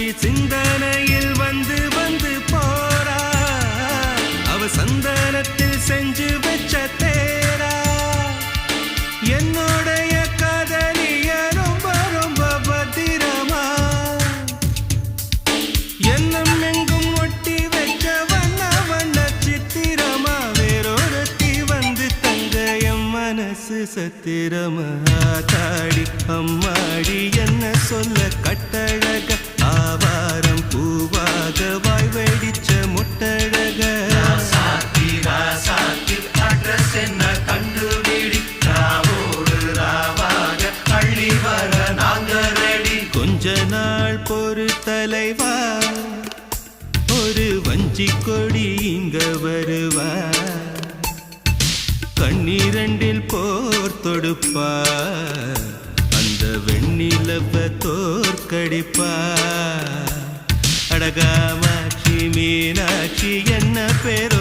மீனாட்சி சிந்தனையில் வந்து வந்து போறா அவ சந்தனத்தில் செஞ்சு வச்ச தேரா என்னுடைய காதலிய ரொம்ப ரொம்ப பத்திரமா எண்ணம் எங்கும் ஒட்டி வச்ச வண்ண வண்ண சித்திரமா வேறொருத்தி வந்து தங்க என் மனசு சத்திரமா தாடி அம்மாடி என்ன சொல்ல கட்டழக ஆவாரம் பூவாக வாய் வெடிச்ச முட்டழக அட்ரஸ் என்ன கண்டுபிடி ராவோடு ராவாக அள்ளி வர நாங்க ரெடி கொஞ்ச நாள் பொறு தலைவா ஒரு வஞ்சி கொடி இங்க வருவா கண்ணீரண்டில் போர் தொடுப்பா அந்த வெண்ணிலவ தோற்கடிப்பா அடகாமாட்சி மீனாட்சி என்ன பேர்